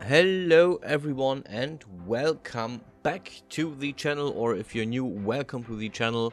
Hello everyone and welcome back to the channel, or if you're new, welcome to the channel.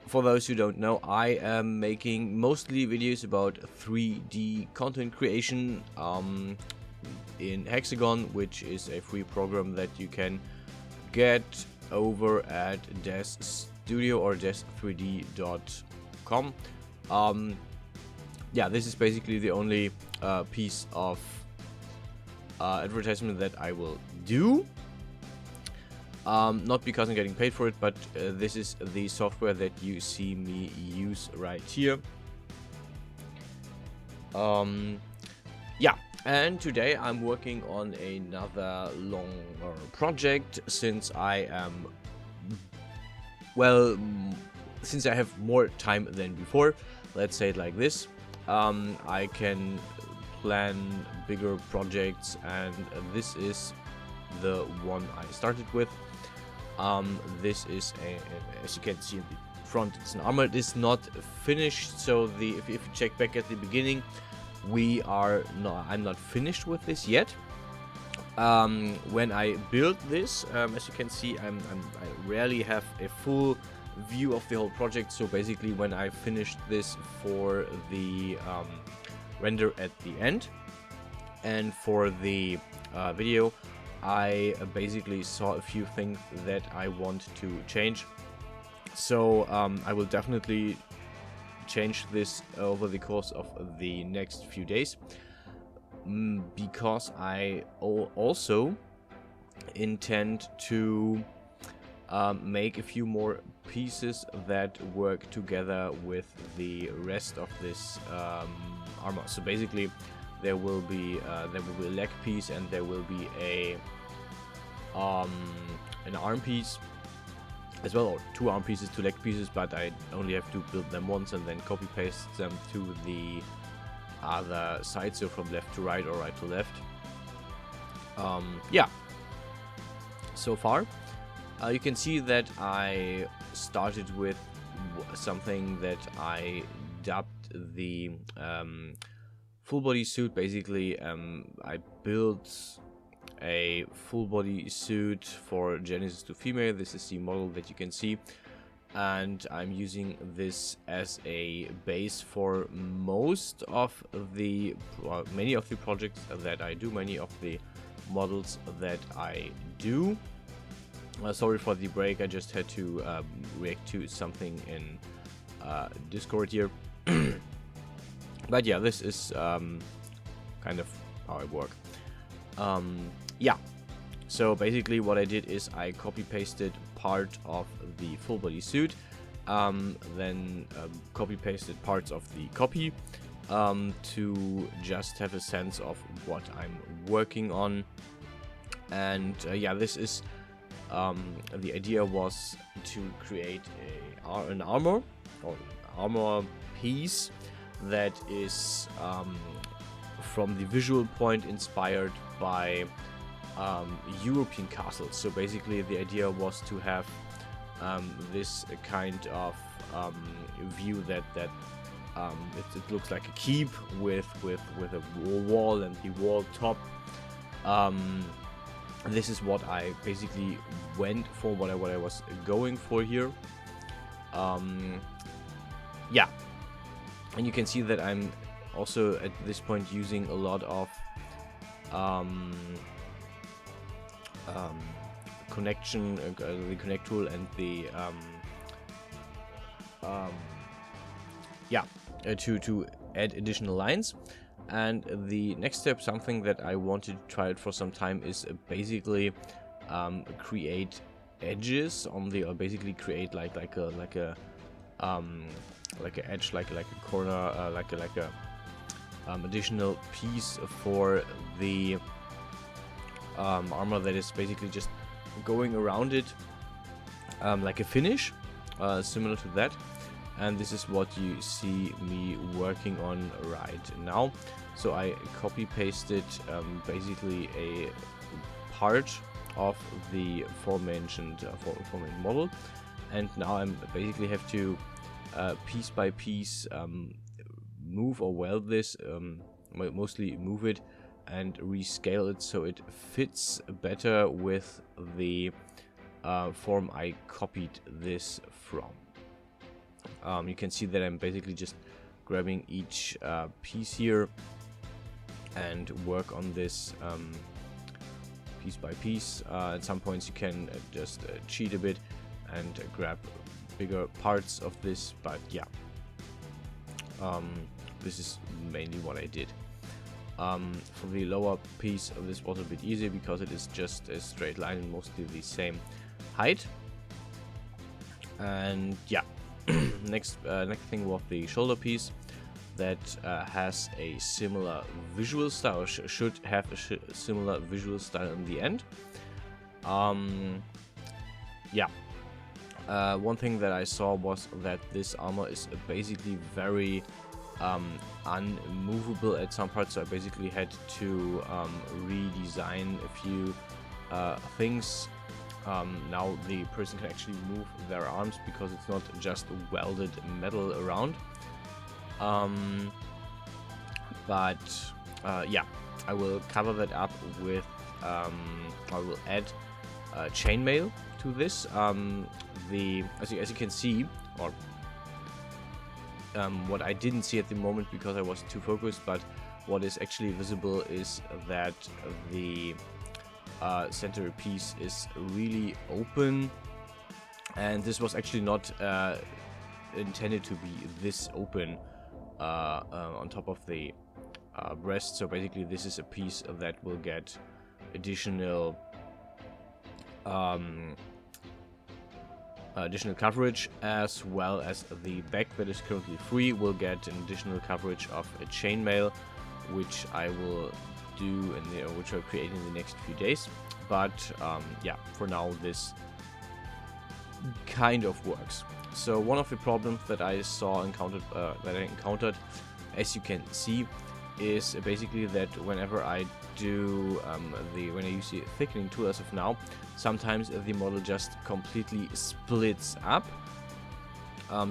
For those who don't know, I am making mostly videos about 3D content creation in Hexagon, which is a free program that you can get over at Des Studio or des3d.com. Yeah, this is basically the only piece of advertisement that I will do. Not because I'm getting paid for it, but this is the software that you see me use right here. Yeah, and today I'm working on another longer project since I am, well, since I have more time than before, let's say it like this. I can plan bigger projects, and this is the one I started with. This is as you can see in the front, it's an armor. It is not finished, so if you check back at the beginning, I'm not finished with this yet. When I built this, as you can see, I rarely have a full view of the whole project. So basically, when I finished this for the render at the end and for the video, I basically saw a few things that I want to change. So I will definitely change this over the course of the next few days, because I also intend to make a few more pieces that work together with the rest of this armor. So basically, there will be a leg piece, and there will be an arm piece as well, or two arm pieces, two leg pieces. But I only have to build them once and then copy paste them to the other side, so from left to right or right to left. Yeah. So far, you can see that I started with something that I dubbed the full body suit. Basically, I built a full body suit for Genesis to female. This is the model that you can see, and I'm using this as a base for most of the many of the projects that I do, many of the models that I do. Sorry for the break, I just had to react to something in Discord here. But yeah, this is kind of how I work. Yeah, so basically what I did is I copy pasted part of the full body suit, then copy pasted parts of the copy to just have a sense of what I'm working on. And yeah, this is the idea was to create an armor or armor piece that is from the visual point inspired by European castles. So basically the idea was to have this kind of view that it looks like a keep with a wall and the wall top. This is what I basically went for, what I was going for here. Yeah, and you can see that I'm also at this point using a lot of connection, the connect tool, and the to add additional lines. And the next step, something that I wanted to try it for some time, is basically create edges on the, or basically create like a edge, like a corner, like a additional piece for the armor that is basically just going around it, like a finish, similar to that. And this is what you see me working on right now. So I copy pasted basically a part of the aforementioned model, and now I'm basically have to piece by piece move or weld this, mostly move it and rescale it so it fits better with the form I copied this from. You can see that I'm basically just grabbing each piece here and work on this piece by piece. At some points you can just cheat a bit and grab bigger parts of this, but yeah, this is mainly what I did. For the lower piece of this was a bit easier because it is just a straight line and mostly the same height. And yeah, next thing was the shoulder piece that has a similar visual style, or should have a similar visual style in the end. Yeah. One thing that I saw was that this armor is basically very unmovable at some parts, so I basically had to redesign a few things. Now the person can actually move their arms because it's not just welded metal around. Yeah, I will cover that up with I will add chainmail to this. As you can see, or what I didn't see at the moment because I wasn't too focused, but what is actually visible is that the center piece is really open, and this was actually not intended to be this open on top of the breast. So basically this is a piece that will get additional coverage, as well as the back that is currently free will get an additional coverage of a chainmail, which I will do which I'll create in the next few days. But yeah, for now this kind of works. So one of the problems that I encountered, as you can see, is basically that whenever I do when I use the thickening tool as of now, sometimes the model just completely splits up.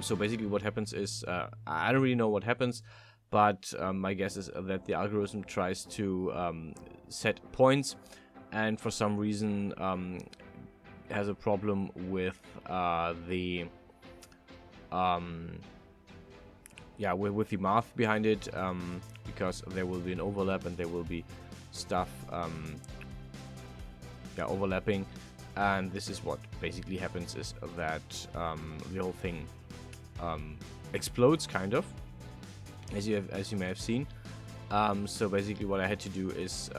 So basically what happens is, I don't really know what happens, but my guess is that the algorithm tries to set points, and for some reason has a problem with with the math behind it, because there will be an overlap and there will be stuff overlapping, and this is what basically happens, is that the whole thing explodes, kind of, as you may have seen. So basically what I had to do is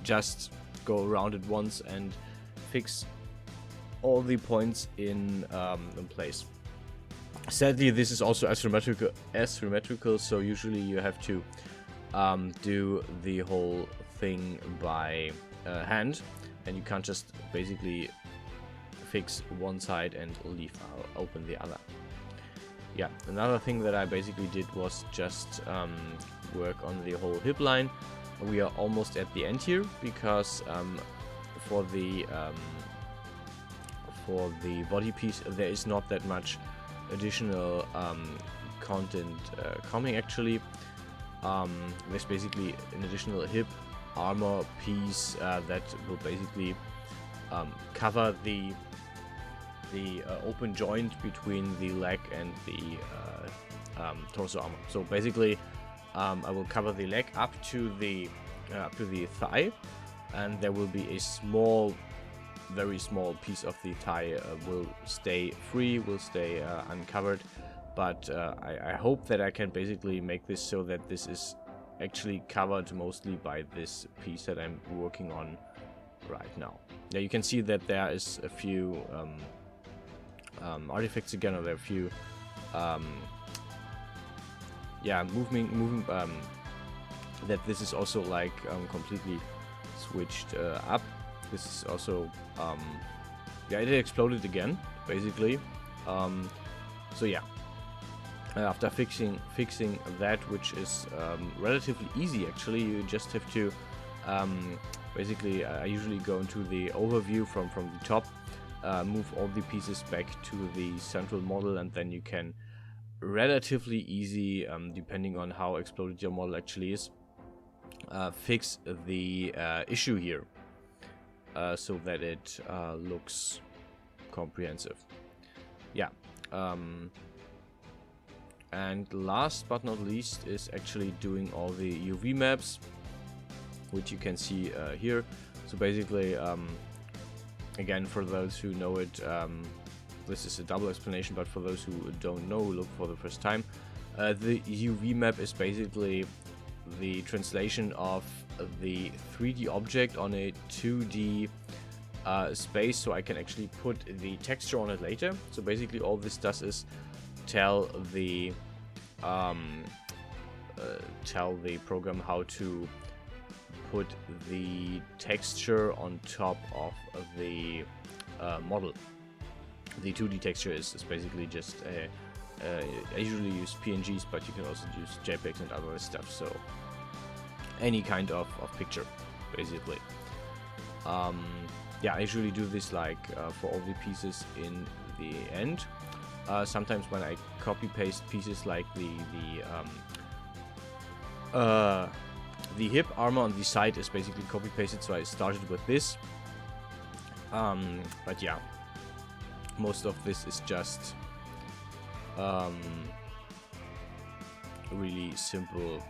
just go around it once and fix all the points in place. Sadly, this is also asymmetrical, so usually you have to do the whole thing by hand, and you can't just basically fix one side and leave open the other. Yeah, another thing that I basically did was just work on the whole hip line. We are almost at the end here, because for the body piece there is not that much additional content coming, actually. There's basically an additional hip armor piece that will basically cover the open joint between the leg and the torso armor. So basically I will cover the leg up to the thigh, and there will be a very small piece of the thigh will stay free, will stay uncovered. But I hope that I can basically make this so that this is actually covered mostly by this piece that I'm working on right now. Yeah, you can see that there is a few artifacts again, or there are a few moving that this is also like completely switched up. This is also it exploded again, basically. So yeah, after fixing that, which is relatively easy, actually, you just have to basically I usually go into the overview from the top, move all the pieces back to the central model, and then you can relatively easy, depending on how exploded your model actually is, fix the issue here so that it looks comprehensive. Yeah. And last but not least is actually doing all the UV maps, which you can see here. So basically, again, for those who know it, this is a double explanation, but for those who don't know, look for the first time. The UV map is basically the translation of the 3D object on a 2D space, so I can actually put the texture on it later. So basically all this does is tell the program how to put the texture on top of the model. The 2D texture is basically just I usually use PNGs, but you can also use JPEGs and other stuff, so any kind of picture basically. Yeah, I usually do this like for all the pieces in the end. Sometimes when I copy paste pieces like the hip armor on the side is basically copy pasted, so I started with this. But yeah, most of this is just really simple